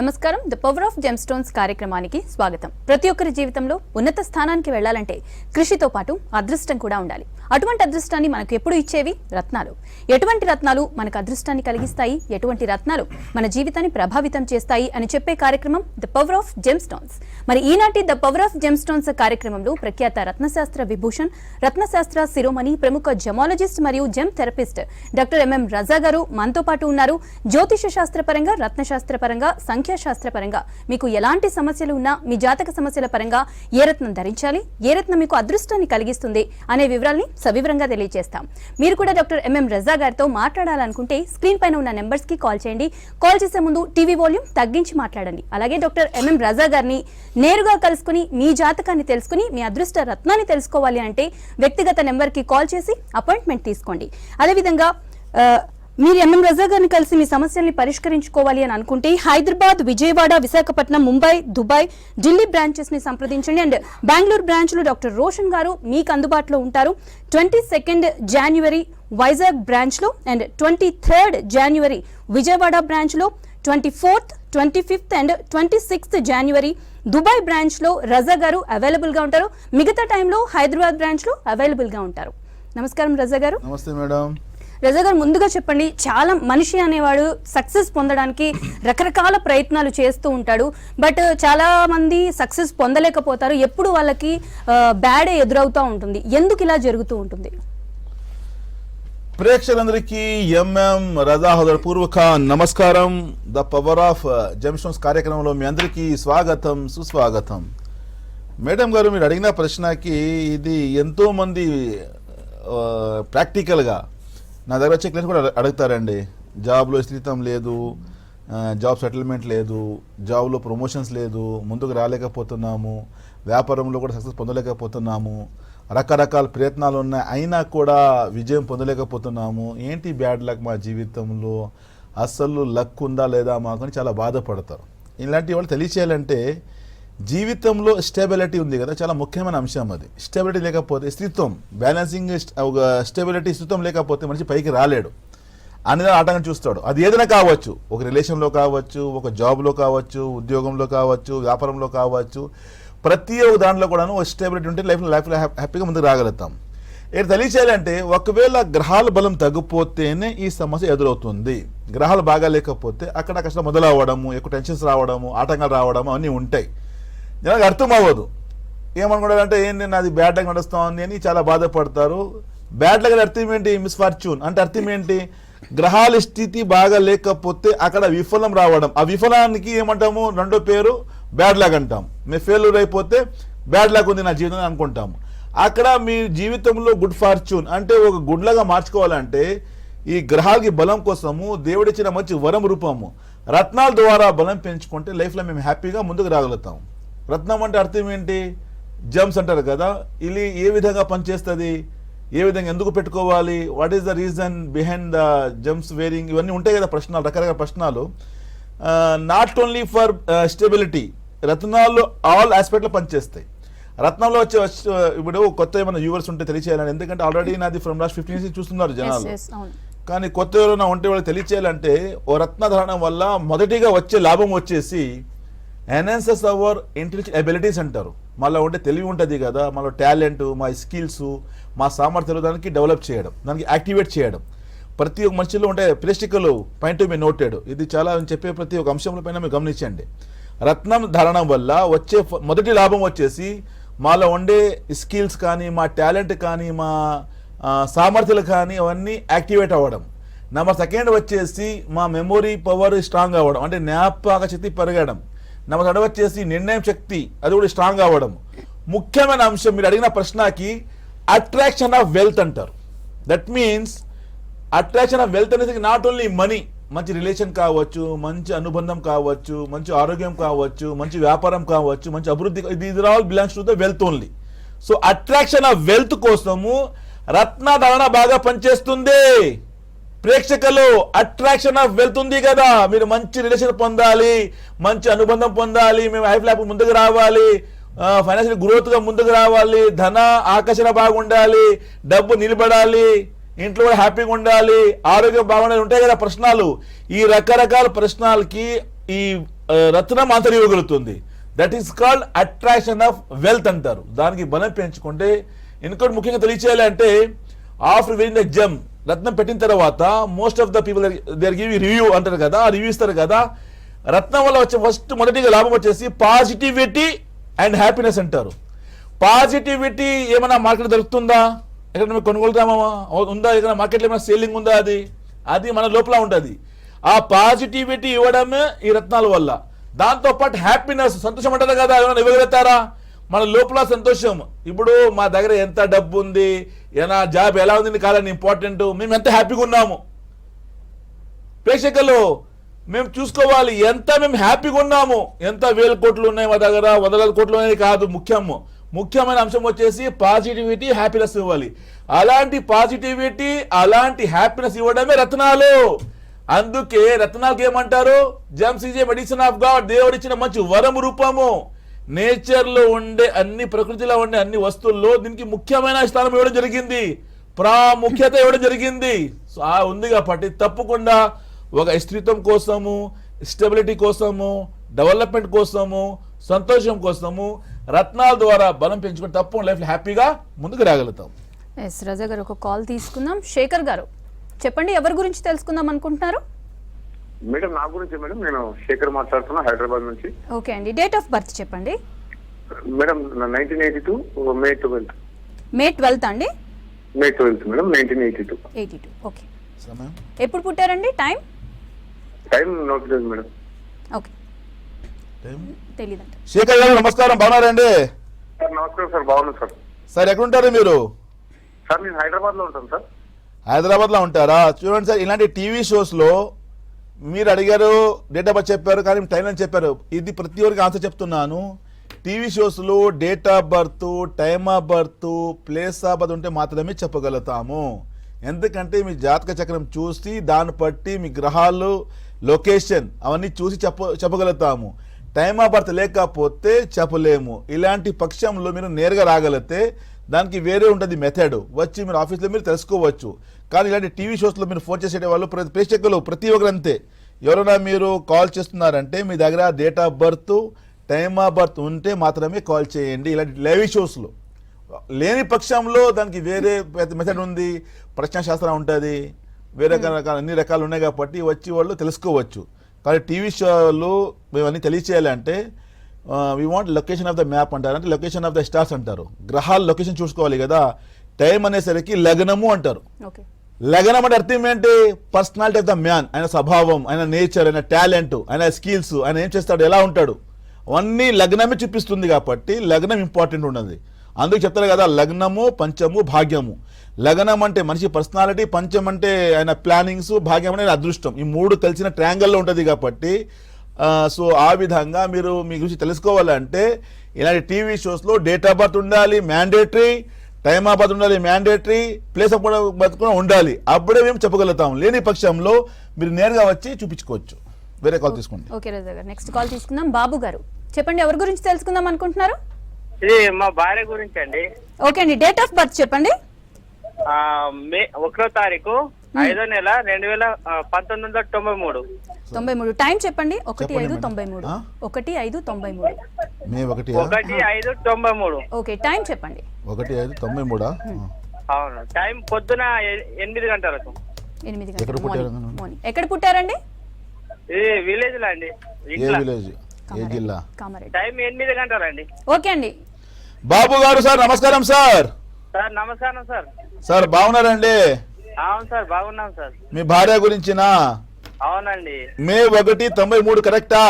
నమస్కారం. The power of జెమ్స్టోన్స్ కార్యక్రమానికి స్వాగతం. ప్రతి ఒక్కరి జీవితంలో ఉన్నత స్థానానికి వెళ్లాలంటే కృషితో పాటు అదృష్టం కూడా ఉండాలి. అటువంటి అదృష్టాన్ని మనకు ఎప్పుడు ఇచ్చేవి రత్నాలు. ఎటువంటి రత్నాలు మనకు అదృష్టాన్ని కలిగిస్తాయి, ఎటువంటి రత్నాలు మన జీవితాన్ని ప్రభావితం చేస్తాయి అని చెప్పే కార్యక్రమం ద పవర్ ఆఫ్ జెమ్స్టోన్స్. మరి ఈనాటి ద పవర్ ఆఫ్ జెమ్స్టోన్స్ కార్యక్రమంలో ప్రఖ్యాత రత్నశాస్త్ర విభూషణ్, రత్నశాస్త్ర శిరోమణి, ప్రముఖ జెమాలజిస్ట్ మరియు జెమ్ థెరపిస్ట్ డాక్టర్ ఎంఎం రజా గారు మనతో పాటు ఉన్నారు. జ్యోతిష శాస్త్రపరంగా, రత్నశాస్త్ర పరంగా, సంఖ్యాశాస్త్రపరంగా మీకు ఎలాంటి సమస్యలు ఉన్నా, మీ జాతక సమస్యల పరంగా ఏ రత్నం ధరించాలి, ఏ రత్నం మీకు అదృష్టాన్ని కలిగిస్తుంది అనే వివరాల్ని సవివరంగా తెలియజేస్తాం. మీరు కూడా డాక్టర్ ఎంఎం రజా గారితో మాట్లాడాలనుకుంటే స్క్రీన్ పైన ఉన్న నెంబర్స్ కి కాల్ చేయండి. కాల్ చేసే ముందు టీవీ వాల్యూమ్ తగ్గించి మాట్లాడండి. అలాగే డాక్టర్ ఎంఎం రజా గారిని నేరుగా కలుసుకుని మీ జాతకాన్ని తెలుసుకుని మీ అదృష్ట రత్నాన్ని తెలుసుకోవాలి అంటే వ్యక్తిగత నెంబర్ కి కాల్ చేసి అపాయింట్మెంట్ తీసుకోండి. అదేవిధంగా మీరు ఎంఎం రజా గారిని కలిసి మీ సమస్యల్ని పరిష్కరించుకోవాలి అని అనుకుంటే హైదరాబాద్, విజయవాడ, విశాఖపట్నం, ముంబై, దుబాయ్, ఢిల్లీ బ్రాంచెస్ ని సంప్రదించండి. అండ్ బెంగళూరు బ్రాంచ్ లో డాక్టర్ రోషన్ గారు మీకు అందుబాటులో ఉంటారు. 22 జనవరి వైజాగ్ బ్రాంచ్ లో అండ్ 23 జనవరి విజయవాడ బ్రాంచ్ లో, 24th, 25th and 26th January Dubai branch లో రజా గారు అవైలబుల్ గా ఉంటారు. మిగతా టైంలో హైదరాబాద్ బ్రాంచ్ లో అవైలబుల్ గా ఉంటారు. నమస్కారం రజా గారు. నమస్తే మేడం. రజా గారు, ముందుగా చెప్పండి, చాలా మనిషి అనేవాడు సక్సెస్ పొందడానికి రకరకాల ప్రయత్నాలు చేస్తూ ఉంటాడు. బట్ చాలా మంది సక్సెస్ పొందలేకపోతారు. ఎప్పుడు వాళ్ళకి బ్యాడే ఎదురవుతూ ఉంటుంది. ఎందుకు ఇలా జరుగుతూ ఉంటుంది? ప్రేక్షకులందరికీ ఎంఎం రజా హృదయపూర్వక నమస్కారం. ద పవర్ ఆఫ్ జెమ్స్టోన్స్ కార్యక్రమంలో మీ అందరికీ స్వాగతం, సుస్వాగతం. మేడం గారు, మీరు అడిగిన ప్రశ్నకి ఇది ఎంతో మంది ప్రాక్టికల్గా నా దగ్గర వచ్చే క్లయింట్స్ కూడా అడుగుతారండి. జాబ్లో స్థితం లేదు, జాబ్ సెటిల్మెంట్ లేదు, జాబ్లో ప్రమోషన్స్ లేదు, ముందుకు రాలేకపోతున్నాము, వ్యాపారంలో కూడా సక్సెస్ పొందలేకపోతున్నాము, రకరకాల ప్రయత్నాలు ఉన్నాయి, అయినా కూడా విజయం పొందలేకపోతున్నాము, ఏంటి బ్యాడ్ లక్ మా జీవితంలో, అస్సలు లక్ ఉందా లేదా మాకు అని చాలా బాధపడతారు. ఇలాంటి వాళ్ళు తెలియచేయాలంటే జీవితంలో స్టెబిలిటీ ఉంది కదా, చాలా ముఖ్యమైన అంశం అది. స్టెబిలిటీ లేకపోతే, స్థిత్వం, బ్యాలెన్సింగ్, ఒక స్టెబిలిటీ, స్థిత్వం లేకపోతే మనిషి పైకి రాలేడు. అన్ని ఆటంకం చూస్తాడు. అది ఏదైనా కావచ్చు, ఒక రిలేషన్లో కావచ్చు, ఒక జాబ్లో కావచ్చు, ఉద్యోగంలో కావచ్చు, వ్యాపారంలో కావచ్చు, ప్రతి ఒక్క దాంట్లో కూడాను ఒక స్టెబిలిటీ ఉంటే లైఫ్లో హ్యాపీగా ముందుకు రాగలుగుతాం. ఇక్కడ తెలియచేయాలంటే ఒకవేళ గ్రహాల బలం తగ్గిపోతేనే ఈ సమస్య ఎదురవుతుంది. గ్రహాలు బాగా లేకపోతే అక్కడ కష్టం మొదలవ్వడము, ఎక్కువ టెన్షన్స్ రావడము, ఆటంకాలు రావడము అన్నీ ఉంటాయి. జనానికి అర్థం అవ్వదు. ఏమనుకుంటారంటే ఏంటి నాది బ్యాడ్ లక్ నడుస్తుంది అని చాలా బాధపడతారు. బ్యాడ్ లక్ అర్థం ఏంటి? మిస్ఫార్చ్యూన్ అంటే అర్థం ఏంటి? గ్రహాల స్థితి బాగా లేకపోతే అక్కడ విఫలం రావడం. ఆ విఫలానికి ఏమంటాము? రెండో పేరు బ్యాడ్ లక్ అంటాం. మీ ఫెయిల్యూర్ అయిపోతే బ్యాడ్ లక్ ఉంది నా జీవితం అనుకుంటాము. అక్కడ మీ జీవితంలో గుడ్ ఫార్చ్యూన్ అంటే ఒక గుడ్లగా మార్చుకోవాలంటే ఈ గ్రహాలకి బలం కోసము దేవుడిచ్చిన మంచి వరం రూపము రత్నాల ద్వారా బలం పెంచుకుంటే లైఫ్లో మేము హ్యాపీగా ముందుకు రాగలుగుతాం. రత్నం అంటే అర్థం ఏంటి? జమ్స్ అంటారు కదా, ఇది ఏ విధంగా పనిచేస్తుంది, ఏ విధంగా ఎందుకు పెట్టుకోవాలి, what is the reason behind the gems wearing, ఇవన్నీ ఉంటాయి కదా ప్రశ్నలు, రకరకాల ప్రశ్నలు. నాట్ ఓన్లీ ఫర్ స్టెబిలిటీ, రత్నాలు ఆల్ ఆస్పెక్ట్లో పనిచేస్తాయి. రత్నంలో వచ్చే ఇప్పుడు కొత్త ఏమైనా వ్యూవర్స్ ఉంటే తెలియచేయాలని, ఎందుకంటే ఆల్రెడీ నాది ఫ్రమ్ లాస్ట్ 15 years చూస్తున్నారు జనాలు. కానీ కొత్త ఎవరైనా ఉంటే వాళ్ళు తెలియచేయాలంటే ఓ రత్న ధారణం వల్ల మొదటిగా వచ్చే లాభం వచ్చేసి ఎన్హాన్సెస్ అవర్ ఇంటెలిజెంట్ ఎబిలిటీస్ అంటారు. మళ్ళీ ఉంటే తెలివి ఉంటుంది కదా, మళ్ళీ టాలెంట్, మా స్కిల్స్, మా సామర్థ్యాలు దానికి డెవలప్ చేయడం, దానికి యాక్టివేట్ చేయడం. ప్రతి ఒక్క మనిషిలో ఉంటే ప్రెస్టికల్ పాయింట్ మీ నోటెడ్. ఇది చాలా చెప్పే ప్రతి ఒక్క అంశంలో పైన మీరు గమనించండి. రత్నం ధారణం వల్ల వచ్చే మొదటి లాభం వచ్చేసి మాలో ఉండే స్కిల్స్ కానీ, మా టాలెంట్ కానీ, మా సామర్థ్యాలు కానీ అవన్నీ యాక్టివేట్ అవ్వడం. నెంబర్ సెకండ్ వచ్చేసి మా మెమొరీ పవర్ స్ట్రాంగ్ అవ్వడం, అంటే జ్ఞాపక శక్తి పెరగడం. నెంబర్ థర్డ్ వచ్చేసి నిర్ణయం శక్తి, అది కూడా స్ట్రాంగ్ అవ్వడం. ముఖ్యమైన అంశం మీరు అడిగిన ప్రశ్నకి అట్రాక్షన్ ఆఫ్ వెల్త్ అంటారు. That means attraction of wealth అనేది నాట్ ఓన్లీ మనీ, మంచి రిలేషన్ కావచ్చు, మంచి అనుబంధం కావచ్చు, మంచి ఆరోగ్యం కావచ్చు, మంచి వ్యాపారం కావచ్చు, మంచి అభివృద్ధి, ఇది all belongs to the wealth only. So attraction of wealth కోసము రత్నధారణ బాగా పనిచేస్తుంది. ప్రేక్షకులు, అట్రాక్షన్ ఆఫ్ వెల్త్ ఉంది కదా, మీరు మంచి రిలేషన్ పొందాలి, మంచి అనుబంధం పొందాలి, మేము లైఫ్ ముందుకు రావాలి, ఫైనాన్షియల్ గ్రోత్గా ముందుకు రావాలి, ధన ఆకర్షణ బాగుండాలి, డబ్బు నిలబడాలి, ఇంట్లో కూడా హ్యాపీగా ఉండాలి, ఆరోగ్యం బాగుండాలి, ఉంటాయి కదా ప్రశ్నలు. ఈ రకరకాల ప్రశ్నలకి ఈ రత్నం ఆన్సర్ ఇవ్వగలుగుతుంది. That is called attraction of wealth అంటారు. దానికి బలం పెంచుకుంటే ఇంకోటి ముఖ్యంగా తెలియచేయాలి అంటే ఆఫ్టర్ వినింగ్ ద జెమ్ రత్నం పెట్టిన తర్వాత most of the people there give review అంటారు కదా, రివ్యూ ఇస్తారు కదా. రత్నం వల్ల వచ్చే మొదటిగా లాభం వచ్చేసి పాజిటివిటీ అండ్ హ్యాపీనెస్ అంటారు. పాజిటివిటీ ఏమైనా మార్కెట్ దొరుకుతుందా? ఎక్కడ కొనుగోలుదామా ఉందా? ఏదైనా మార్కెట్లో ఏమైనా సేలింగ్ ఉందా? అది మన లోపల ఉంటుంది. ఆ పాజిటివిటీ ఇవ్వడమే ఈ రత్నాల వల్ల. దాంతో పాటు హ్యాపీనెస్, సంతోషం అంటారు కదా, ఏమైనా ఇవ్వగలుగుతారా? మన లోపల సంతోషం. ఇప్పుడు మా దగ్గర ఎంత డబ్బు ఉంది, ఏనా జాబ్ ఎలా ఉంది కాదని ఇంపార్టెంట్, మేము ఎంత హ్యాపీగా ఉన్నాము. ప్రేక్షకులు మేము చూసుకోవాలి ఎంత మేము హ్యాపీగా ఉన్నాము. ఎంత వేల కోట్లు ఉన్నాయి మా దగ్గర, వందల కోట్లు అనేది కాదు ముఖ్యమైన అంశం వచ్చేసి పాజిటివిటీ, హ్యాపీనెస్ ఇవ్వాలి. అలాంటి పాజిటివిటీ, అలాంటి హ్యాపీనెస్ ఇవ్వడమే రత్నాలు. అందుకే రత్నాలకు ఏమంటారు? Gems is a medicine of God. దేవుడు ఇచ్చిన మంచి వరం రూపము. నేచర్ లో ఉండే అన్ని, ప్రకృతిలో ఉండే అన్ని వస్తువుల్లో దీనికి ముఖ్యమైన స్థానం ఇవ్వడం జరిగింది, ప్రాముఖ్యత ఇవ్వడం జరిగింది. సో ఉంది కాబట్టి తప్పకుండా ఒక స్త్రీత్వం కోసము, స్టెబిలిటీ కోసము, డెవలప్మెంట్ కోసము, సంతోషం కోసము రత్నాల ద్వారా బలం పెంచుకుని తప్పకుండా లైఫ్ హ్యాపీగా ముందుకు రాగలుగుతాం. ఎస్ రజా గారు, ఒక కాల్ తీసుకుందాం. శేఖర్ గారు చెప్పండి, ఎవరి గురించి తెలుసుకుందాం అనుకుంటున్నారు? మేడం నా గురించి మేడం, నేను శేఖర్ మాట్లాడుతున్నా హైదరాబాద్ నుంచి. ఓకే అండి, డేట్ ఆఫ్ బర్త్ చెప్పండి. మేడం 1982 మే 12. మే 12 అండి? మే 12 మేడం 1982. 82 ఓకే. ఎప్పుడు పుట్టారండి? టైం నోట్ లేదు మేడం. ఓకే, తెలీదంట. శేఖర్ గారు నమస్కారం, బాగున్నారండి? సార్ నమస్కారం సార్, బాగున్నాను సార్. సార్ ఎక్కడుంటారు మీరు? సార్ నేను హైదరాబాద్ లో ఉంటాను సార్. హైదరాబాద్ లో ఉంటారా? చూడండి సార్, ఇలాంటి టీవీ షోస్ లో మీరు అడిగారు, డేట్ ఆఫ్ బర్త్ చెప్పారు, కానీ టైం అని చెప్పారు. ఇది ప్రతి ఒక్కరికి ఆన్సర్ చెప్తున్నాను. టీవీ షోస్లో date of birth, time of birth, place of birth ఉంటే మాత్రమే చెప్పగలుగుతాము. ఎందుకంటే మీ జాతక చక్రం చూసి దాన్ని బట్టి మీ గ్రహాలు, లొకేషన్ అవన్నీ చూసి చెప్పగలుగుతాము. టైమ్ ఆఫ్ బర్త్ లేకపోతే చెప్పలేము. ఇలాంటి పక్షంలో మీరు నేరుగా రాగలిగితే దానికి వేరే ఉంటుంది మెథడ్, వచ్చి మీరు ఆఫీస్లో మీరు తెలుసుకోవచ్చు. కానీ ఇలాంటి టీవీ షోస్లో మీరు ఫోన్ చేసే వాళ్ళు ప్రేక్షకులు ప్రతి ఒక్కరు అంతే. ఎవరైనా మీరు కాల్ చేస్తున్నారంటే మీ దగ్గర date of birth, time of birth ఉంటే మాత్రమే కాల్ చేయండి. ఇలాంటి లైవ్ షోస్లో లేని పక్షంలో దానికి వేరే మెథడ్ ఉంది, ప్రశ్నశాస్త్రం ఉంటుంది, వేరే రకాల అన్ని రకాలు ఉన్నాయి కాబట్టి వచ్చి వాళ్ళు తెలుసుకోవచ్చు. కానీ టీవీ షోలు మేము అన్నీ తెలియచేయాలంటే we want location of the map అంటారు, అంటే లొకేషన్ ఆఫ్ ద స్టార్స్ అంటారు. గ్రహాల లొకేషన్ చూసుకోవాలి కదా. టైం అనేసరికి లగ్నము అంటారు. లగ్నం అంటే అర్థం ఏంటి? పర్సనాలిటీ ఆఫ్ ద మ్యాన్, ఆయన స్వభావం, ఆయన నేచర్, ఆయన టాలెంట్, ఆయన స్కిల్స్, ఆయన ఏం చేస్తాడు, ఎలా ఉంటాడు, అవన్నీ లగ్నమే చూపిస్తుంది. కాబట్టి లగ్నం ఇంపార్టెంట్ ఉన్నది. అందుకు చెప్తారు కదా, లగ్నము, పంచము, భాగ్యము. లగ్నం అంటే మనిషి పర్సనాలిటీ, పంచం అంటే ఆయన ప్లానింగ్స్, భాగ్యం అంటే అదృష్టం. ఈ మూడు కలిసిన ట్రయాంగిల్లో ఉంటుంది కాబట్టి సో ఆ విధంగా మీరు మీ గురించి తెలుసుకోవాలంటే ఇలాంటి టీవీ షోస్లో డేట్ ఆఫ్ బర్త్ ఉండాలి మ్యాండేటరీ, టైమ్ ఆఫ్ బర్త్ ఉండాలి మ్యాండేటరీ, ప్లేస్ ఆఫ్ బర్త్ కూడా ఉండాలి. అప్పుడే మేము చెప్పగలుగుతాం. లేని పక్షంలో మీరు నేరుగా వచ్చి చూపించుకోవచ్చు. వేరే కాల్ తీసుకోండి. ఓకే రజా గారు, నెక్స్ట్ కాల్ తీసుకుందాం. బాబు గారు చెప్పండి, ఎవరి గురించి తెలుసుకుందాం అనుకుంటున్నారు? ఇది మా భార్య గురించి అండి. ఓకే అండి, డేట్ ఆఫ్ బర్త్ చెప్పండి. మే 1వ తారీఖు 5వ నెల 1993. 93. టైం చెప్పండి. 1:05:93. 1:05:93. మే 1:05:93. ఓకే, టైం చెప్పండి. 1:05:93. అవును, టైం పొద్దున 8 గంటలకు. 8 గంటలకు మార్నింగ్. ఎక్కడ పుట్టారండి? ఇది విలేజ్ లో అండి. ఏ విలేజ్, ఏ జిల్లా? కామారెడ్డి. టైం 8 గంటలండి. ఓకే అండి. బాబు గారు సార్ నమస్కారం సార్. సార్ నమస్కారం సార్. సార్ బాగున్నారండి? అవును సార్, బాగున్నాం సార్. మీ భార్య గురించినా? అవునండి. మే 1:93 కరెక్టా?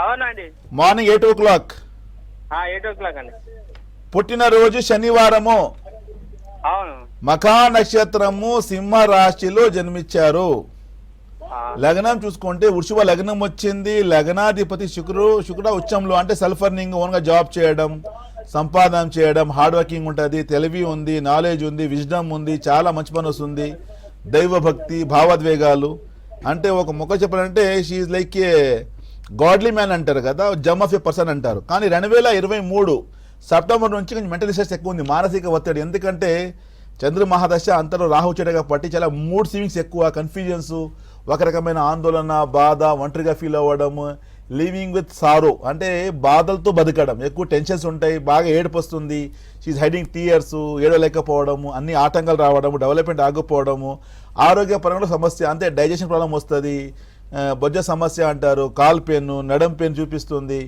అవునండి. Morning 8 o'clock. 8 o'clock అండి. పుట్టినరోజు శనివారము. అవును. మఖా నక్షత్రము, సింహ రాశిలో జన్మించారు. లగ్నం చూసుకుంటే వృషభ లగ్నం వచ్చింది. లగ్నాధిపతి శుక్ర ఉచ్చంలో, అంటే సెల్ఫ్ ఎర్నింగ్, ఓన్గా జాబ్ చేయడం, సంపాదన చేయడం, హార్డ్ వర్కింగ్ ఉంటుంది, తెలివి ఉంది, నాలెడ్జ్ ఉంది, విజ్డమ్ ఉంది, చాలా మంచి పని వస్తుంది, దైవభక్తి, భావోద్వేగాలు. అంటే ఒక మొక్క చెప్పాలంటే she like a godly man అంటారు కదా, జమ్ ఆఫ్ ఏ పర్సన్ అంటారు. కానీ 2023 సెప్టెంబర్ నుంచి కొంచెం మెంటల్ స్ట్రెస్ ఎక్కువ ఉంది, మానసిక ఒత్తిడి. ఎందుకంటే చంద్ర మహాదశ అంతలో రాహు వచ్చాడు కాబట్టి చాలా మూడ్ స్వింగ్స్ ఎక్కువ, కన్ఫ్యూజన్స్, ఒక రకమైన ఆందోళన, బాధ, ఒంటరిగా ఫీల్ అవ్వడం, లివింగ్ విత్ సారో అంటే బాధలతో బతకడం, ఎక్కువ టెన్షన్స్ ఉంటాయి, బాగా ఏడుపు వస్తుంది, షీఈ్ హైడింగ్ టీయర్స్, ఏడలేకపోవడము, అన్ని ఆటంకాలు రావడము, డెవలప్మెంట్ ఆగిపోవడము, ఆరోగ్యపరంగా సమస్య అంటే డైజెషన్ ప్రాబ్లం వస్తుంది, బొజ్జ సమస్య అంటారు, కాల్ పెయిన్, నడం పెయిన్ చూపిస్తుంది,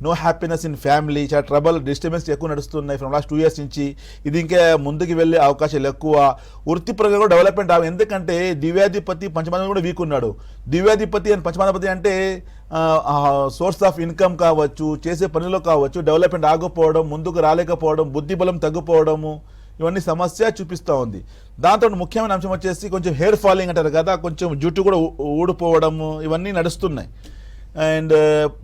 నో హ్యాపీనెస్ ఇన్ ఫ్యామిలీ, చాలా ట్రబుల్, డిస్టర్బెన్స్ ఎక్కువ నడుస్తున్నాయి ఫ్రమ్ లాస్ట్ 2 years నుంచి. ఇది ఇంకా ముందుకు వెళ్ళే అవకాశాలు ఎక్కువ. వృత్తిపరంగా కూడా డెవలప్మెంట్ ఎందుకంటే దివ్యాధిపతి పంచమాధిపతి కూడా వీక్ ఉన్నాడు. దివ్యాధిపతి అండ్ పంచమాధిపతి అంటే సోర్స్ ఆఫ్ ఇన్కమ్ కావచ్చు, చేసే పనిలో కావచ్చు, డెవలప్మెంట్ ఆగిపోవడం, ముందుకు రాలేకపోవడం, బుద్ధి బలం తగ్గిపోవడము, ఇవన్నీ సమస్య చూపిస్తూ ఉంది. దాంతో ముఖ్యమైన అంశం వచ్చేసి కొంచెం హెయిర్ ఫాలింగ్ అంటారు కదా, కొంచెం జుట్టు కూడా ఊడిపోవడము, ఇవన్నీ నడుస్తున్నాయి. అండ్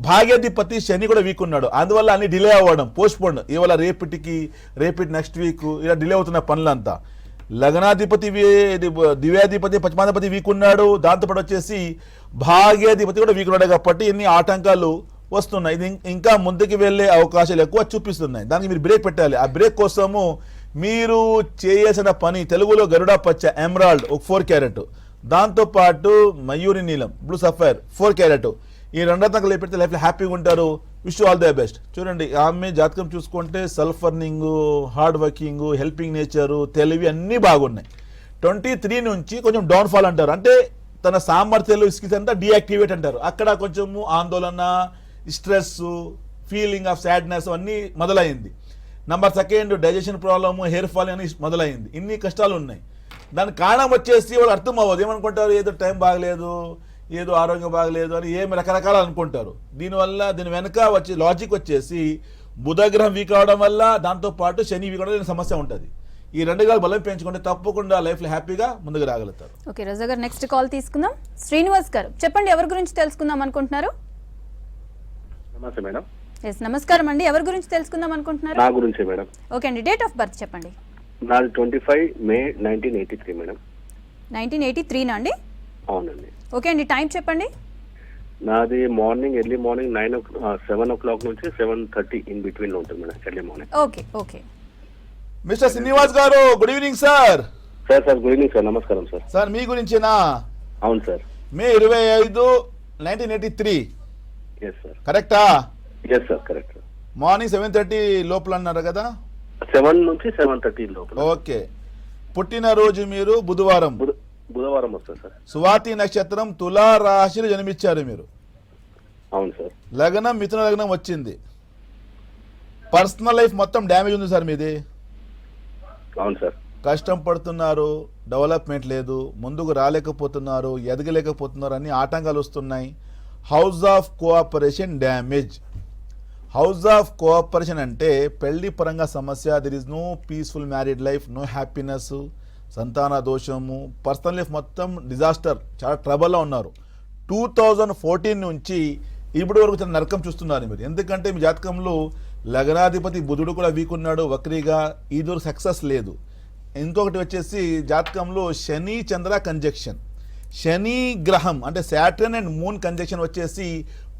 భాగ్యాధిపతి శని కూడా వీక్ ఉన్నాడు, అందువల్ల అన్ని డిలే అవ్వడం, పోస్ట్పోన్, ఇవాళ రేపటికి నెక్స్ట్ వీక్ ఇలా డిలే అవుతున్న పనులంతా. లగ్నాధిపతి దివ్యాధిపతి పంచమాధిపతి వీక్ ఉన్నాడు, దాంతోపాటు వచ్చేసి భాగ్యాధిపతి కూడా వీక్ ఉన్నాడు కాబట్టి ఇన్ని ఆటంకాలు వస్తున్నాయి. ఇది ఇంకా ముందుకు వెళ్ళే అవకాశాలు ఎక్కువ చూపిస్తున్నాయి. దానికి మీరు బ్రేక్ పెట్టాలి. ఆ బ్రేక్ కోసము మీరు చేయాల్సిన పని తెలుగులో గరుడ పచ్చ ఎమరాల్డ్ ఒక 4 క్యారెట్, దాంతోపాటు మయూరి నీలం బ్లూ సఫైర్ 4 క్యారెట్, ఈ రెండో లేపెడితే లైఫ్లో హ్యాపీగా ఉంటారు. Wish all the best. చూడండి, ఆమె జాతకం చూసుకుంటే self earning, hard working, helping nature, తెలివి అన్నీ బాగున్నాయి. 23 నుంచి కొంచెం డౌన్ఫాల్ అంటారు, అంటే తన సామర్థ్యాలు స్కిల్స్ అంతా డీయాక్టివేట్ అంటారు. అక్కడ కొంచెము ఆందోళన, స్ట్రెస్, ఫీలింగ్ ఆఫ్ సాడ్నెస్ అన్నీ మొదలైంది. Number 2 digestion problem, hair fall అని మొదలైంది. ఇన్ని కష్టాలు ఉన్నాయి. దానికి కారణం వచ్చేసి వాళ్ళు అర్థం అవ్వదు, ఏమనుకుంటారు, ఏదో టైం బాగలేదు, ఏదో ఆరోగ్యం బాగలేదు అని ఏమి రకరకాలు అనుకుంటారు. దీని వెనక వచ్చి లాజిక్ వచ్చేసి బుధగ్రహం వీక్ అవడం వల్ల, దాంతోపాటు శని వీక్ అవడం సమస్య ఉంటుంది. ఈ 2 గ్రహాలు బలం పెంచుకుంటే తప్పకుండా లైఫ్లో హ్యాపీగా ముందుకు రాగలుగుతారు. ఓకే రోజా గారు, నెక్స్ట్ కాల్ తీసుకుందాం. శ్రీనివాస్ గారు చెప్పండి, ఎవరి గురించి తెలుసుకుందాం అనుకుంటున్నారు? నమస్తే మేడం. ఎస్ నమస్కారం అండి, ఎవరి గురించి తెలుసుకుందాం అనుకుంటున్నారు? నా గురించే మేడం. ఓకే అండి, డేట్ ఆఫ్ బర్త్ చెప్పండి. నాది 25 May 1983 మేడం. 1983 నా అండి? అవునండి. ఓకే అండి, టైం చెప్పండి. నాది ఎర్లీ మార్నింగ్ 7 o'clock నుంచి 7:30 ఇన్ బిట్వీన్ లో ఉంటుంది madam, early morning. Okay okay. Mister Srinivas garu, good evening sir. Sir good evening sir. నమస్కారం సార్. సార్ మీ గురించేనా? అవును సార్. May 25, 1983 yes sir. కరెక్టా? Yes sir, correct. మార్నింగ్ 7:30 లోపల అన్నారు కదా? 7 నుంచి 7:30 లోపల. ఓకే. పుట్టినరోజు మీరు బుధవారం వస్తుంది సార్. స్వాతి నక్షత్రం, తులా రాశిలో జన్మించారు మీరు. అవును సార్. లగ్నం మిథున లగ్నం వచ్చింది. పర్సనల్ లైఫ్ మొత్తం డ్యామేజ్ ఉంది సార్ మీది. అవును సార్. కష్టం పడుతున్నారు, డెవలప్మెంట్ లేదు, ముందుకు రాలేకపోతున్నారు, ఎదగలేకపోతున్నారు, అన్ని ఆటంకాలు వస్తున్నాయి. House of cooperation damage. House of cooperation అంటే పెళ్లి పరంగా సమస్య, there is no peaceful married life, no happiness, సంతాన దోషము, పర్సనల్ లైఫ్ మొత్తం డిజాస్టర్, చాలా ట్రబుల్లో ఉన్నారు. 2014 నుంచి ఇప్పటి వరకు చాలా నరకం చూస్తున్నారు మీరు. ఎందుకంటే మీ జాతకంలో లగ్నాధిపతి బుధుడు కూడా వీక్ ఉన్నాడు, వక్రీగా, ఈదూరు సక్సెస్ లేదు. ఇంకొకటి వచ్చేసి జాతకంలో శని చంద్ర కంజక్షన్, శని గ్రహం అంటే సాటర్న్ అండ్ మూన్ కంజక్షన్ వచ్చేసి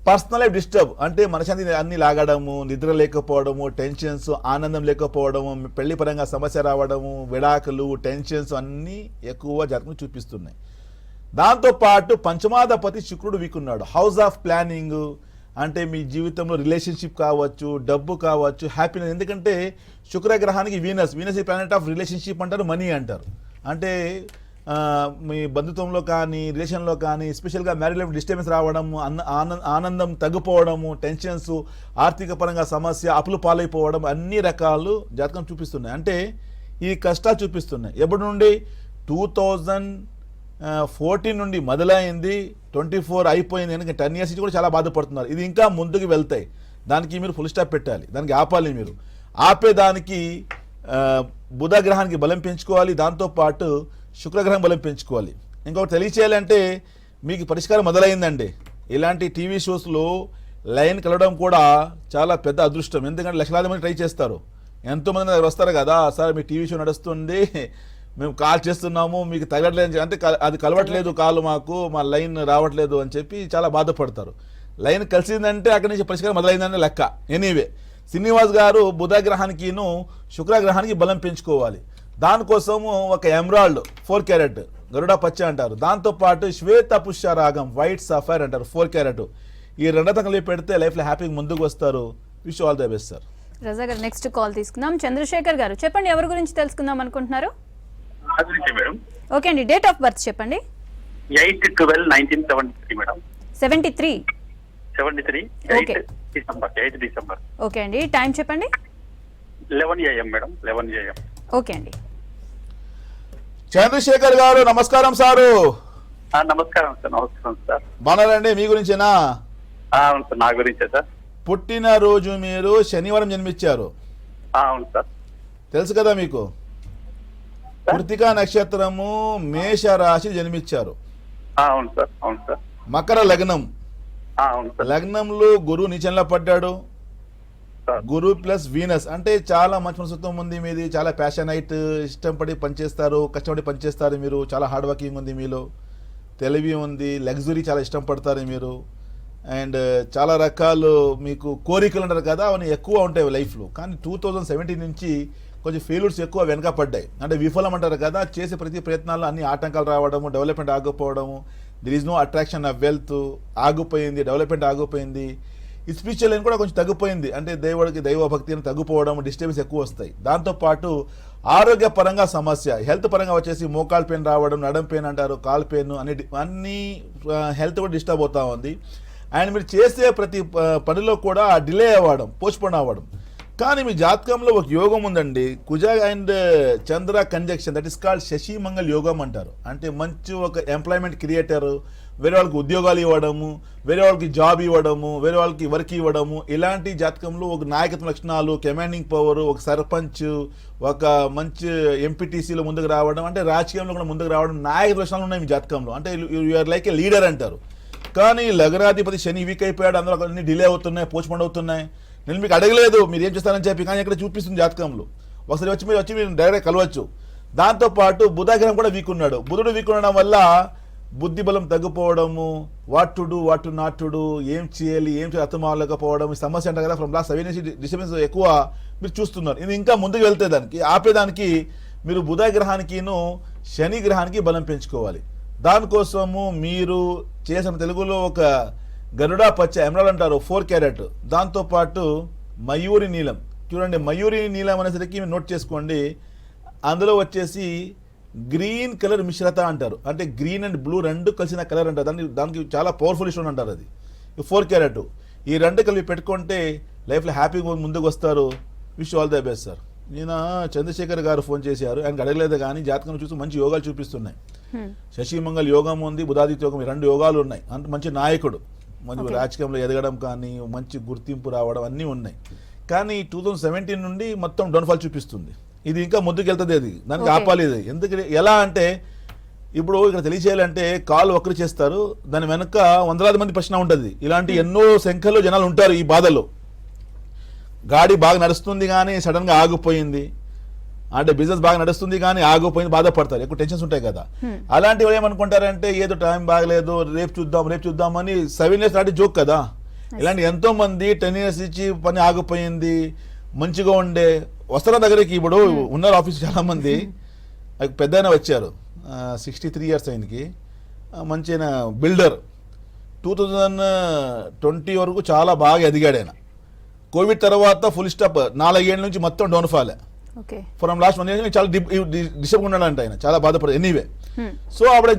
పర్సనల్ లైఫ్ డిస్టర్బ్, అంటే మనశాంతి అన్ని లాగడము, నిద్ర లేకపోవడము, టెన్షన్స్, ఆనందం లేకపోవడము, పెళ్లి పరంగా సమస్య రావడము, విడాకులు, టెన్షన్స్ అన్నీ ఎక్కువ జాతకం చూపిస్తున్నాయి. దాంతోపాటు పంచమాధిపతి శుక్రుడు వీక్ ఉన్నాడు. హౌస్ ఆఫ్ ప్లానింగ్ అంటే మీ జీవితంలో రిలేషన్షిప్ కావచ్చు, డబ్బు కావచ్చు, హ్యాపీనెస్. ఎందుకంటే శుక్రగ్రహానికి వీనస్ ఈ ప్లానెట్ ఆఫ్ రిలేషన్షిప్ అంటారు, మనీ అంటారు. అంటే మీ బంధుత్వంలో కానీ, రిలేషన్లో కానీ, ఎస్పెషల్గా మ్యారేజ్ లైఫ్ డిస్టర్బెన్స్ రావడము, ఆనందం తగ్గిపోవడము, టెన్షన్స్, ఆర్థిక పరంగా సమస్య, అప్పులు పాలైపోవడం, అన్ని రకాలు జాతకం చూపిస్తున్నాయి. అంటే ఈ కష్టాలు చూపిస్తున్నాయి. ఎప్పటి నుండి? 2014 నుండి మొదలైంది, 24 అయిపోయింది. ఎందుకంటే 10 years నుంచి కూడా చాలా బాధపడుతున్నారు. ఇది ఇంకా ముందుకు వెళ్తాయి. దానికి మీరు ఫుల్ స్టాప్ పెట్టాలి, దానికి ఆపాలి. మీరు ఆపేదానికి బుధ గ్రహానికి బలం పెంచుకోవాలి, దాంతోపాటు శుక్రగ్రహం బలం పెంచుకోవాలి. ఇంకొకటి తెలియచేయాలంటే మీకు పరిష్కారం మొదలైందండి. ఇలాంటి టీవీ షోస్లో లైన్ కలవడం కూడా చాలా పెద్ద అదృష్టం. ఎందుకంటే లక్షలాది మంది ట్రై చేస్తారు, ఎంతోమంది దగ్గర వస్తారు కదా, సార్ మీ టీవీ షో నడుస్తుంది, మేము కాల్ చేస్తున్నాము, మీకు తగలట్లేదు అంటే అది కలవట్లేదు కాలు, మాకు మా లైన్ రావట్లేదు అని చెప్పి చాలా బాధపడతారు. లైన్ కలిసిందంటే అక్కడి నుంచి పరిష్కారం మొదలైందని లెక్క. ఎనీవే, శ్రీనివాస్ గారు బుధ గ్రహానికిను శుక్రగ్రహానికి బలం పెంచుకోవాలి. దానికోసము ఒక ఎమరాల్డ్ 4 క్యారెట్ గరుడ పచ్చ అంటారు, దాంతోపాటు శ్వేత పుష్య రాగం వైట్ సఫైర్ అంటారు 4 క్యారెట్, ఈ రెండు రత్నాలు కలిపి పెడితే లైఫ్లో హ్యాపీగా ముందుకు వస్తారు. Wish all the best sir. Raza garu next call తీసుకుందాం. చంద్రశేఖర్ గారు చెప్పండి, ఎవరి గురించి తెలుసుకుందాం అనుకుంటున్నారు? మేడం ఓకే అండి, డేట్ ఆఫ్ బర్త్ చెప్పండి. 8/12/1973 మేడం. 73. 73 Okay. 8 డిసెంబర్. ఓకే అండి, టైం చెప్పండి. 11 AM మేడం. 11 AM. ఓకే అండి. చంద్రశేఖర్ గారు నమస్కారం సారు. నమస్కారం సార్. నమస్కారం సార్. బాగున్నారండి? మీ గురించేనా? అవును సార్, నా గురించే సార్. పుట్టినరోజు మీరు శనివారం జన్మించారు, అవును సార్. తెలుసు కదా మీకు? కృతికా నక్షత్రము, మేష రాశి జన్మించారు. అవును సార్. అవును సార్. మకర లగ్నం. అవును సార్. లగ్నంలో గురువు నీచంలో పడ్డాడు. సార్. గురు ప్లస్ వీనస్ అంటే చాలా మంచి మనస్తత్వం ఉంది మీది. చాలా ప్యాషనైట్, ఇష్టం పడి పనిచేస్తారు, కష్టపడి పనిచేస్తారు మీరు. చాలా హార్డ్ వర్కింగ్ ఉంది మీలో, తెలివి ఉంది, లగ్జరీ చాలా ఇష్టం పడతారు మీరు. అండ్ చాలా రకాలు మీకు కోరికలు అంటారు కదా, అవన్నీ ఎక్కువ ఉంటాయి లైఫ్లో. కానీ 2017 నుంచి కొంచెం ఫెయిల్యూర్స్ ఎక్కువ వెనక పడ్డాయి. అంటే విఫలం అంటారు కదా, చేసే ప్రతి ప్రయత్నాల్లో అన్ని ఆటంకాలు రావడము, డెవలప్మెంట్ ఆగిపోవడము, there is no attraction of wealth, ఆగిపోయింది, డెవలప్మెంట్ ఆగిపోయింది. ఈ స్పిరిచువల్ లైన్ కూడా కొంచెం తగ్గిపోయింది. అంటే దేవుడికి దైవభక్తి అని తగ్గిపోవడం, డిస్టర్బెన్స్ ఎక్కువ వస్తాయి. దాంతోపాటు ఆరోగ్యపరంగా సమస్య, హెల్త్ పరంగా వచ్చేసి మోకాలు పెయిన్ రావడం, నడం పెయిన్ అంటారు, కాలు పెయిన్, అన్ని హెల్త్ కూడా డిస్టర్బ్ అవుతా ఉంది. అండ్ మీరు చేసే ప్రతి పనిలో కూడా డిలే అవ్వడం, పోస్ట్పోన్ అవ్వడం. కానీ మీ జాతకంలో ఒక యోగం ఉందండి, కుజ అండ్ చంద్ర కంజక్షన్, దట్ ఇస్ కాల్డ్ శశి మంగళ యోగం అంటారు. అంటే మంచి ఒక ఎంప్లాయ్మెంట్ క్రియేటర్, వేరే వాళ్ళకి ఉద్యోగాలు ఇవ్వడము, వేరే వాళ్ళకి జాబ్ ఇవ్వడము, వేరే వాళ్ళకి వర్క్ ఇవ్వడము, ఇలాంటి జాతకంలో ఒక నాయకత్వ లక్షణాలు, కమాండింగ్ పవర్, ఒక సర్పంచ్, ఒక మంచి ఎంపీటీసీలో ముందుకు రావడం, అంటే రాజకీయంలో కూడా ముందుకు రావడం, నాయకత్వ లక్షణాలు ఉన్నాయి మీ జాతకంలో. అంటే యూఆర్ లైక్ ఏ లీడర్ అంటారు. కానీ లగ్నాధిపతి శని వీక్ అయిపోయాడు, అందులో అన్ని డిలే అవుతున్నాయి, పోస్ట్పోన్ అవుతున్నాయి. నేను మీకు అడగలేదు మీరు ఏం చేస్తారని చెప్పి, కానీ ఇక్కడ చూపిస్తుంది జాతకంలో. ఒకసారి వచ్చి మీరు డైరెక్ట్ కలవచ్చు. దాంతోపాటు బుధగ్రహం కూడా వీక్ ఉన్నాడు. బుధుడు వీక్ ఉండడం వల్ల బుద్ధి బలం తగ్గిపోవడము, what to do, what to not to do, ఏం చేయాలి, ఏం చేయాలి అర్థం అవ్వలేకపోవడం, ఈ సమస్య అంటారు కదా. ఫ్రమ్ లాస్ట్ 7 నుంచి డిస్టర్బెన్స్ ఎక్కువ మీరు చూస్తున్నారు. ఇది ఇంకా ముందుకు వెళ్తే దానికి ఆపేదానికి మీరు బుధ గ్రహానికిను శని గ్రహానికి బలం పెంచుకోవాలి. దానికోసము మీరు చేసిన తెలుగులో ఒక గరుడా పచ్చ ఎమరాల్డ్ అంటారు, 4 క్యారెట్, దాంతోపాటు మయూరి నీలం. చూడండి, మయూరి నీలం అనేసరికి మీరు నోట్ చేసుకోండి. అందులో వచ్చేసి గ్రీన్ కలర్ మిశ్రత అంటారు, అంటే గ్రీన్ అండ్ బ్లూ రెండు కలిసిన కలర్ అంటారు. దానికి చాలా పవర్ఫుల్ స్టోన్ అంటారు. అది 4 క్యారెట్. ఈ రెండు కలిపి పెట్టుకుంటే లైఫ్లో హ్యాపీగా ముందుకు వస్తారు. Wish all the best sir. నేను చంద్రశేఖర్ గారు ఫోన్ చేశారు, ఆయనకు అడగలేదు కానీ జాతకం చూసి మంచి యోగాలు చూపిస్తున్నాయి. శశి మంగళ యోగం ఉంది, బుధాదిత్య యోగం, 2 యోగాలు ఉన్నాయి. అంత మంచి నాయకుడు, మంచి రాజకీయంలో ఎదగడం కానీ మంచి గుర్తింపు రావడం అన్నీ ఉన్నాయి. కానీ 2017 నుండి మొత్తం డౌన్ఫాల్ చూపిస్తుంది. ఇది ఇంకా ముందుకు వెళ్తుంది, అది దానికి ఆపాలి. ఇది ఎందుకు ఎలా అంటే, ఇప్పుడు ఇక్కడ తెలియచేయాలంటే కాలు వక్రు చేస్తారు, దాని వెనక వందలాది మంది ప్రశ్న ఉంటుంది. ఇలాంటి ఎన్నో సంఖ్యలో జనాలు ఉంటారు ఈ బాధలో. గాడి బాగా నడుస్తుంది కానీ సడన్గా ఆగిపోయింది, అంటే బిజినెస్ బాగా నడుస్తుంది కానీ ఆగిపోయింది, బాధపడతారు, ఎక్కువ టెన్షన్స్ ఉంటాయి కదా. అలాంటివి ఏమనుకుంటారంటే ఏదో టైం బాగలేదు, రేపు చూద్దాం అని 7 years నాటి జోక్ కదా. ఇలాంటి ఎంతో మంది 10 years ఇచ్చి పని ఆగిపోయింది, మంచిగా ఉండే వస్తున్న దగ్గరికి ఇప్పుడు ఉన్నారు ఆఫీస్ చాలా మంది. పెద్ద ఆయన వచ్చారు, 63 years ఆయనకి, మంచి బిల్డర్. 2020 వరకు చాలా బాగా ఎదిగాడు ఆయన. కోవిడ్ తర్వాత ఫుల్ స్టాప్, 4 ఏళ్ళ నుంచి మొత్తం డౌన్ఫాలే. ఫ్రమ్ లాస్ట్ 1 year చాలా డిస్టర్బ్ ఉన్నాడంట ఆయన, చాలా బాధపడదు. ఎనీవే, సో అప్పుడు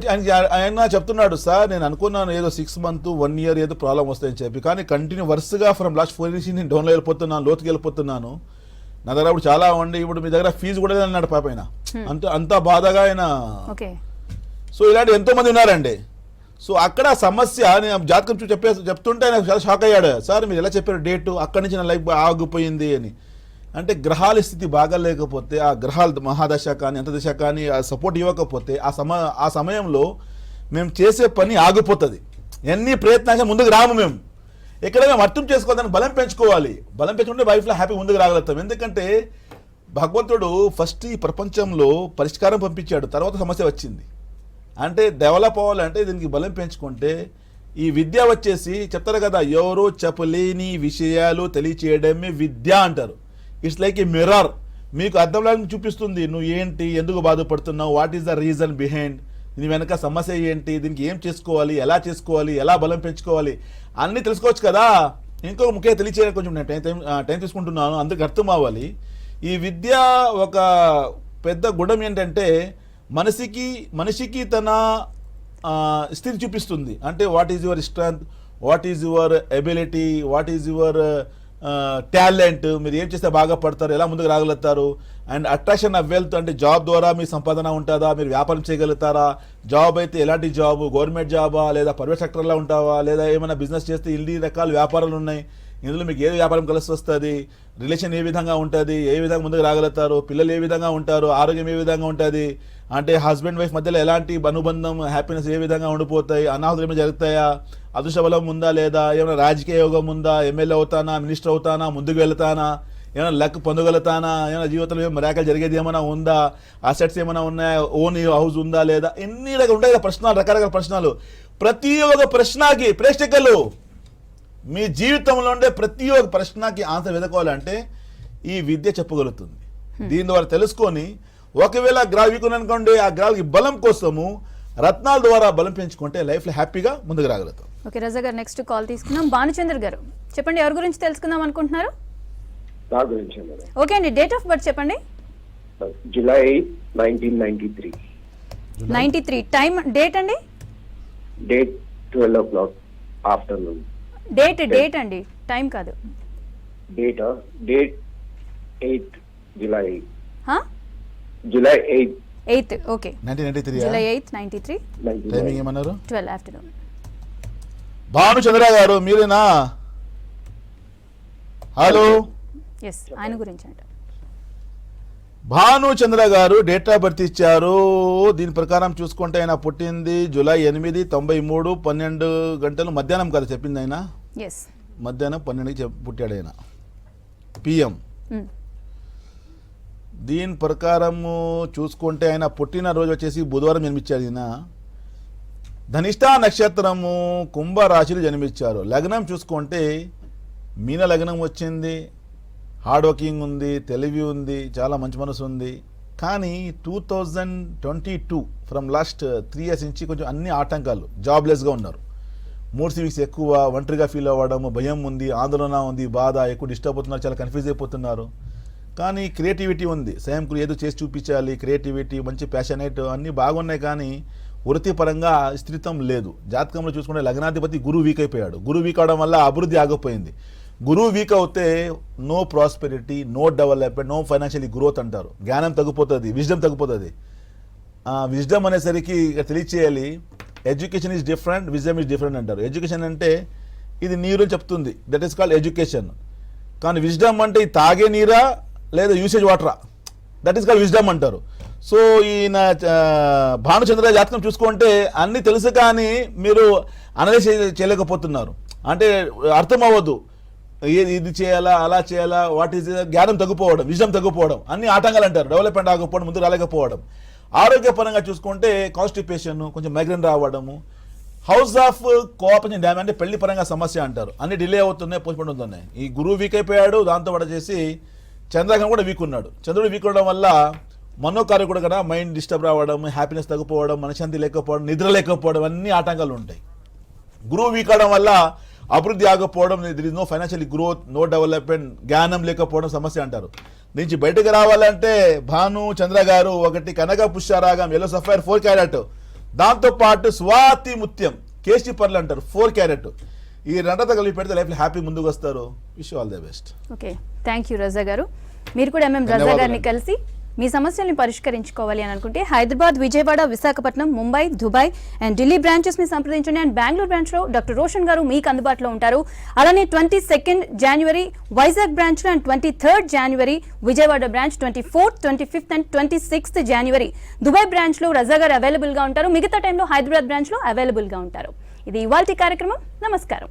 ఆయన చెప్తున్నాడు, సార్ నేను అనుకున్నాను ఏదో 6 months 1 year ఏదో ప్రాబ్లం వస్తాయని చెప్పి, కానీ కంటిన్యూ వరుసగా ఫ్రమ్ లాస్ట్ 4 years నేను డౌన్లో వెళ్ళిపోతున్నాను, లోతుకి వెళ్ళిపోతున్నాను. నా దగ్గర ఇప్పుడు చాలా ఉండి ఇప్పుడు మీ దగ్గర ఫీజు కూడా అన్నాడు పాప ఆయన. అంత బాధగా ఆయన. సో ఇలాంటి ఎంతో మంది ఉన్నారండి. సో అక్కడ సమస్య నేను జాతకం చెప్తుంటే ఆయన చాలా షాక్ అయ్యాడు. సార్ మీరు ఎలా చెప్పారు డేటు, అక్కడి నుంచి నా లైఫ్ ఆగిపోయింది అని. అంటే గ్రహాల స్థితి బాగా లేకపోతే, ఆ గ్రహాలు మహాదశ కానీ అంతదశ కానీ సపోర్ట్ ఇవ్వకపోతే ఆ సమయంలో మేము చేసే పని ఆగిపోతుంది. ఎన్ని ప్రయత్నాలు ముందుకు రాము. మేము ఎక్కడ మేము అర్థం చేసుకోవాలని బలం పెంచుకోవాలి. బలం పెంచుకుంటే లైఫ్లో హ్యాపీ ముందుకు రాగలుగుతాం. ఎందుకంటే భగవంతుడు ఫస్ట్ ఈ ప్రపంచంలో పరిష్కారం పంపించాడు, తర్వాత సమస్య వచ్చింది. అంటే డెవలప్ అవ్వాలంటే దీనికి బలం పెంచుకుంటే, ఈ విద్య వచ్చేసి చెప్తారు కదా, ఎవరో చెప్పలేని విషయాలు తెలియచేయడమే విద్య అంటారు. ఇట్స్ లైక్ ఏ మిర్రర్, మీకు అర్థంలాగా చూపిస్తుంది నువ్వు ఏంటి, ఎందుకు బాధపడుతున్నావు, what is the reason behind. దీని వెనక సమస్య ఏంటి, దీనికి ఏం చేసుకోవాలి, ఎలా బలం పెంచుకోవాలి అన్నీ తెలుసుకోవచ్చు కదా. ఇంకో ముఖ్యంగా తెలియచేయడానికి కొంచెం నేను టైం తీసుకుంటున్నాను, అందరికి అర్థం అవ్వాలి. ఈ విద్య ఒక పెద్ద గుణం ఏంటంటే మనిషికి తన స్థితి చూపిస్తుంది. అంటే what is your strength, what is your ability, what is your talent, మీరు ఏం చేస్తే బాగా పడతారు, ఎలా ముందుకు రాగలుగుతారు. అండ్ అట్రాక్షన్ ఆఫ్ వెల్త్, అంటే జాబ్ ద్వారా మీ సంపాదన ఉంటుందా, మీరు వ్యాపారం చేయగలుగుతారా, జాబ్ అయితే ఎలాంటి జాబ్, గవర్నమెంట్ జాబా లేదా ప్రైవేట్ సెక్టర్లో ఉంటావా, లేదా ఏమైనా బిజినెస్ చేస్తే ఇన్ని రకాల వ్యాపారాలు ఉన్నాయి, ఇందులో మీకు ఏ వ్యాపారం కలిసి వస్తుంది, రిలేషన్ ఏ విధంగా ఉంటుంది, ఏ విధంగా ముందుకు రాగలుగుతారు, పిల్లలు ఏ విధంగా ఉంటారు, ఆరోగ్యం ఏ విధంగా ఉంటుంది, అంటే హస్బెండ్ వైఫ్ మధ్యలో ఎలాంటి అనుబంధం హ్యాపీనెస్ ఏ విధంగా ఉండిపోతాయి, అనాహుతులు ఏమైనా జరుగుతాయా, అదృష్ట బలం ఉందా లేదా, ఏమైనా రాజకీయ యోగం ఉందా, ఎమ్మెల్యే అవుతానా, మినిస్టర్ అవుతానా, ముందుకు వెళ్తానా, ఏమైనా లక్ పొందగలుగుతానా, ఏమైనా జీవితంలో ఏమైనా మరాకలు జరిగేది ఏమైనా ఉందా, అసెట్స్ ఏమైనా ఉన్నాయా, ఓన్ హౌస్ ఉందా లేదా, ఎన్ని రకాలు ఉంటాయి కదా ప్రశ్నలు, రకరకాల ప్రశ్నలు. ప్రతి ఒక్క ప్రశ్నకి ప్రేక్షకులు మీ జీవితంలో ఉండే ప్రతి ఒక్క ప్రశ్నకి ఆన్సర్ వెతుకోవాలంటే ఈ విద్య చెప్పగలుగుతుంది. దీని ద్వారా తెలుసుకొని ఒకవేళ గ్రహ వీక్ అనుకోండి, ఆ గ్రహాలకి బలం కోసము రత్నాల ద్వారా బలం పెంచుకుంటే లైఫ్లో హ్యాపీగా ముందుకు రాగలుగుతాం. ఓకే రజా గారు, నెక్స్ట్ కాల్ తీసుకున్నాం. భానుచంద్ర గారు చెప్పండి, ఎవరి గురించి తెలుసుకుందాం అనుకుంటున్నారు? నా గురించి ఓకే అండి, డేట్ ఆఫ్ బర్త్ చెప్పండి. జూలై 1993, 93. టైం, డేట్ అండి? Date 12 o'clock afternoon. డేట్ అండి, టైం కాదు. Date 8 July. హా? జూలై 8. 8. ఓకే, 1993. జూలై 8, 93. టైమింగ్ ఏమన్నారు? 12 afternoon. భానుచంద్ర గారు మీరేనా? హలో, ఎస్, ఆయన గురించి అంట. భానుచంద్ర గారు డేట్ ఆఫ్ బర్త్ ఇచ్చారు. దీని ప్రకారం చూసుకుంటే ఆయన పుట్టింది జూలై 8, 93, 12 గంటలు మధ్యాహ్నం కదా చెప్పింది ఆయన. ఎస్, మధ్యాహ్నం 12కి పుట్టాడు ఆయన, పిఎం. దీని ప్రకారము చూసుకుంటే ఆయన పుట్టినరోజు వచ్చేసి బుధవారం జన్మించాడు ఈయన. ధనిష్ఠా నక్షత్రము, కుంభరాశిలో జన్మించారు. లగ్నం చూసుకుంటే మీన లగ్నం వచ్చింది. హార్డ్ వర్కింగ్ ఉంది, తెలివి ఉంది, చాలా మంచి మనసు ఉంది. కానీ 2022 ఫ్రమ్ లాస్ట్ 3 years నుంచి కొంచెం అన్ని ఆటంకాలు, జాబ్లెస్గా ఉన్నారు. మూడ్ స్వింగ్స్ ఎక్కువ, ఒంటరిగా ఫీల్ అవ్వడము, భయం ఉంది, ఆందోళన ఉంది, బాధ, ఎక్కువ డిస్టర్బ్ అవుతున్నారు, చాలా కన్ఫ్యూజ్ అయిపోతున్నారు. కానీ క్రియేటివిటీ ఉంది, స్వయంకు ఏదో చేసి చూపించాలి, క్రియేటివిటీ, మంచి ప్యాషనేట్ అన్నీ బాగున్నాయి. కానీ వృత్తిపరంగా స్థిరత్వం లేదు. జాతకంలో చూసుకుంటే లగ్నాధిపతి గురువు వీక్ అయిపోయాడు. గురువు వీక్ అవడం వల్ల అభివృద్ధి ఆగిపోయింది. గురువు వీక్ అవుతే no prosperity, no development, no financially growth అంటారు. జ్ఞానం తగ్గిపోతుంది, విజ్డమ్ తగ్గిపోతుంది. విజ్డమ్ అనేసరికి తెలియచేయాలి, education is different, wisdom is different అంటారు. ఎడ్యుకేషన్ అంటే ఇది నీరు చెప్తుంది, దట్ ఈస్ కాల్డ్ ఎడ్యుకేషన్. కానీ విజ్డమ్ అంటే ఈ తాగే నీరా లేదా యూసేజ్ వాటరా, దట్ ఈస్ కాల్డ్ విజ్డమ్ అంటారు. సో ఈయన భానుచంద్ర జాతకం చూసుకుంటే అన్నీ తెలుసు కానీ మీరు అనలైజ్ చేయలేకపోతున్నారు. అంటే అర్థం అవ్వదు, ఇది చేయాలా, అలా చేయాలా, వాట్ ఈజ్ జ్ఞానం తగ్గిపోవడం, విజ్డమ్ తగ్గిపోవడం, అన్ని ఆటంకాలు అంటారు. డెవలప్మెంట్ ఆగకపోవడం, ముందు రాలేకపోవడం. ఆరోగ్యపరంగా చూసుకుంటే కాన్స్టిపేషన్, కొంచెం మైగ్రేన్ రావడము, హౌస్ ఆఫ్ కోఆపరేషన్ డ్యామ్ అంటే పెళ్లి పరంగా సమస్య అంటారు. అన్ని డిలే అవుతున్నాయి, పోస్ట్పోన్ అవుతున్నాయి. ఈ గురువు వీక్ అయిపోయాడు, దాంతో పాటు చేసి చంద్రగ్రహం కూడా వీక్ ఉన్నాడు. చంద్రుడు వీక్ అవడం వల్ల మనోకార్యం కూడా కదా, మైండ్ డిస్టర్బ్ రావడం, హ్యాపీనెస్ తగ్గిపోవడం, మనశ్శాంతి లేకపోవడం, నిద్ర లేకపోవడం, అన్ని ఆటంకాలు ఉంటాయి. గురువు వీక్ అవడం వల్ల అభివృద్ధి ఆగకపోవడం, there is no financial growth, no development, జ్ఞానం లేకపోవడం సమస్య అంటారు. నుంచి బయటకు రావాలంటే భానుచంద్ర గారు ఒకటి కనక పుష్యరాగం, ఎల్లో సఫైర్ 4 క్యారెట్, దాంతోపాటు స్వాతి ముత్యం, కేసీ పర్లు అంటారు 4 క్యారెట్, ఈ రెండత కలిపి పెడితే లైఫ్లో హ్యాపీ ముందుకు వస్తారు. Wish all the best. Okay, thank you Raza garu. మీరు కూడా ఎంఎం రజా గారిని కలిసి మీ సమస్యల్ని పరిష్కరించుకోవాలి అని అనుకుంటే Hyderabad, Vijayawada, Visakhapatnam, Mumbai, Dubai and Delhi branches ని సంప్రదించండి. అండ్ బెంగళూరు బ్రాంచ్ లో డాక్టర్ రోషన్ గారు మీకు అందుబాటులో ఉంటారు. అలానే 22nd January వైజాగ్ బ్రాంచ్ లో and 23rd January Vijayawada branch, 24th, 25th and 26th January Dubai branch లో రజా గారు అవైలబుల్ గా ఉంటారు. మిగతా టైంలో హైదరాబాద్ బ్రాంచ్ లో అవైలబుల్ గా ఉంటారు. ఇది ఇవాల్టి కార్యక్రమం. నమస్కారం.